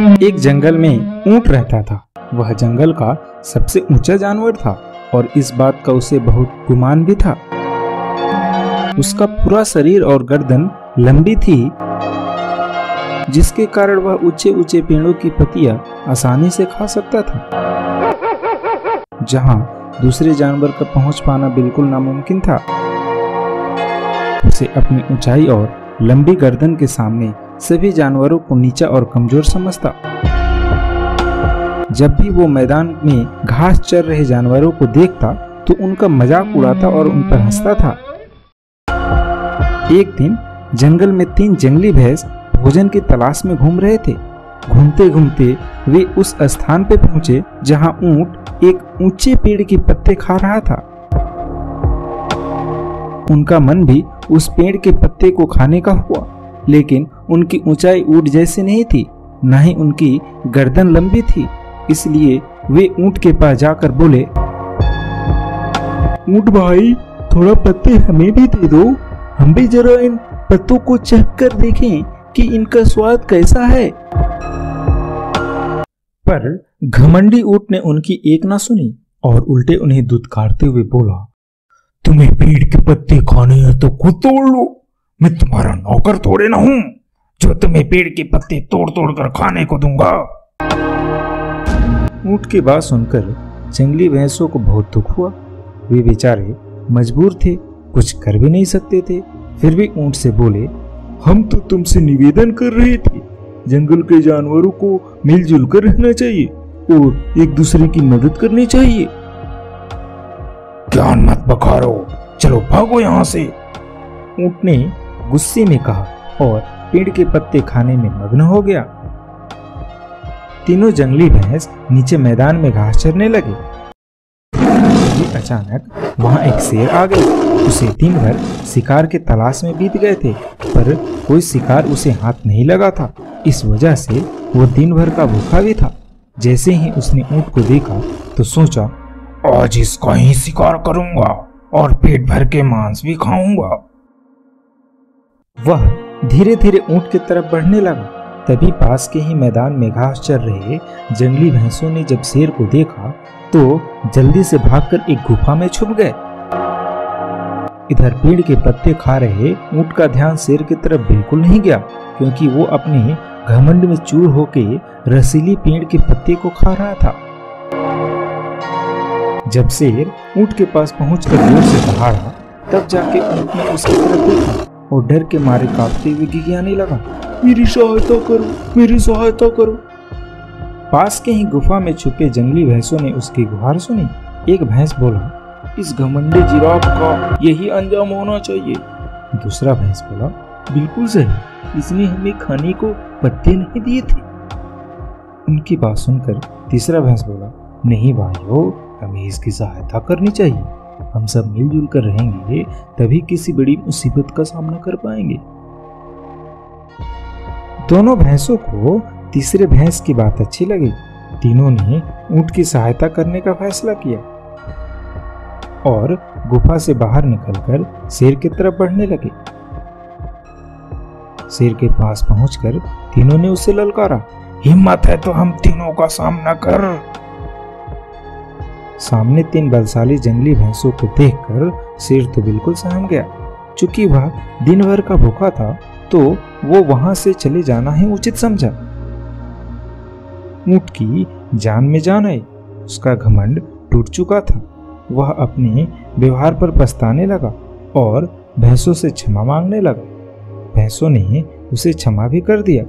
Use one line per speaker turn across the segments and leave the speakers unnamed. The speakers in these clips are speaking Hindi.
एक जंगल में ऊंट रहता था। वह जंगल का सबसे ऊंचा जानवर था और इस बात का उसे बहुत गुमान भी था। उसका पूरा शरीर और गर्दन लंबी थी, जिसके कारण वह ऊंचे ऊंचे पेड़ों की पत्तियां आसानी से खा सकता था, जहां दूसरे जानवर का पहुंच पाना बिल्कुल नामुमकिन था। उसे अपनी ऊंचाई और लंबी गर्दन के सामने सभी जानवरों को नीचा और कमजोर समझता। जब भी वो मैदान में घास चर रहे जानवरों को देखता तो उनका मजाक उड़ाता और उन पर हंसता था। एक दिन जंगल में 3 जंगली भैंस भोजन की तलाश में घूम रहे थे। घूमते घूमते वे उस स्थान पे पहुंचे जहां ऊंट एक ऊंचे पेड़ के पत्ते खा रहा था। उनका मन भी उस पेड़ के पत्ते को खाने का हुआ, लेकिन उनकी ऊंचाई ऊंट जैसी नहीं थी, न ही उनकी गर्दन लंबी थी। इसलिए वे ऊंट के पास जाकर बोले, ऊंट भाई, थोड़ा पत्ते हमें भी दे दो, हम भी जरा इन पत्तों को चख कर देखें कि इनका स्वाद कैसा है। पर घमंडी ऊंट ने उनकी एक ना सुनी और उल्टे उन्हें दुत्कारते हुए बोला, तुम्हें पेड़ के पत्ते खाने हैं तो खुद तोड़ लो, मैं तुम्हारा नौकर थोड़े ना हूं जो तुम्हें पेड़ के पत्ते तोड़ तोड़ कर खाने को दूंगा। ऊंट की बात सुनकर जंगली भैंसों को बहुत दुख हुआ। वे बेचारे मजबूर थे, कुछ कर भी नहीं सकते थे। फिर भी ऊंट से बोले, हम तो तुमसे निवेदन कर रहे थे, जंगल के जानवरों को मिलजुल कर रहना चाहिए और एक दूसरे की मदद करनी चाहिए। ज्ञान मत बखारो, चलो भागो यहाँ से, ऊंट ने गुस्से में कहा और पेड़ के पत्ते खाने में मग्न हो गया। तीनों जंगली भैंस नीचे मैदान में घास चरने लगे। अचानक वहां एक शेर आ गया। उसे दिन भर शिकार के तलाश में बीत गए थे, पर कोई शिकार उसे हाथ नहीं लगा था। इस वजह से वो दिन भर का भूखा भी था। जैसे ही उसने ऊंट को देखा तो सोचा, आज इसका ही शिकार करूंगा और पेट भर के मांस भी खाऊंगा। वह धीरे धीरे ऊंट की तरफ बढ़ने लगा। तभी पास के ही मैदान में घास चर रहे जंगली भैंसों ने जब शेर को देखा तो जल्दी से भागकर एक गुफा में छुप गए। इधर पेड़ के पत्ते खा रहे ऊंट का ध्यान शेर की तरफ बिल्कुल नहीं गया, क्योंकि वो अपने घमंड में चूर होके रसीली पेड़ के पत्ते को खा रहा था। जब शेर ऊंट के पास पहुंचकर जोर से दहाड़ा, तब जाके ऊंट ने उसकी तरफ देखा और डर के मारे कांपते हुए गिड़गिड़ाने लगा, मेरी सहायता करो, मेरी सहायता करो। पास के ही गुफा में छुपे जंगली भैंसों ने उसकी गुहार सुनी। एक भैंस बोला, इस घमंडी जिराफ का यही अंजाम होना चाहिए। दूसरा भैंस बोला, बिल्कुल सही, इसने हमें खाने को पत्ते नहीं दिए थे। उनकी बात सुनकर तीसरा भैंस बोला, नहीं भाइयों, हमें इसकी सहायता करनी चाहिए। हम सब मिलजुल कर रहेंगे तभी किसी बड़ी मुसीबत का सामना कर पाएंगे। दोनों भैंसों को तीसरे भैंस की बात अच्छी लगी। तीनों ने ऊंट की सहायता करने का फैसला किया और गुफा से बाहर निकलकर शेर की तरफ बढ़ने लगे। शेर के पास पहुंचकर तीनों ने उसे ललकारा, हिम्मत है तो हम तीनों का सामना कर। सामने 3 बलशाली जंगली भैंसों को देखकर शेर तो बिल्कुल सहम गया। चूंकि वह दिन भर का भूखा था तो वो वहां से चले जाना ही उचित समझा। ऊंट की जान में जान आई, उसका घमंड टूट चुका था। वह अपने व्यवहार पर पछताने लगा और भैंसों से क्षमा मांगने लगा। भैंसों ने उसे क्षमा भी कर दिया।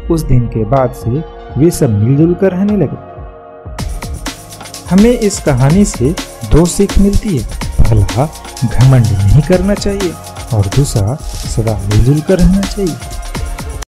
उस दिन के बाद से वे सब मिलजुल कर रहने लगे। हमें इस कहानी से 2 सीख मिलती है। पहला, घमंड नहीं करना चाहिए और दूसरा, सदा मिलजुल कर रहना चाहिए।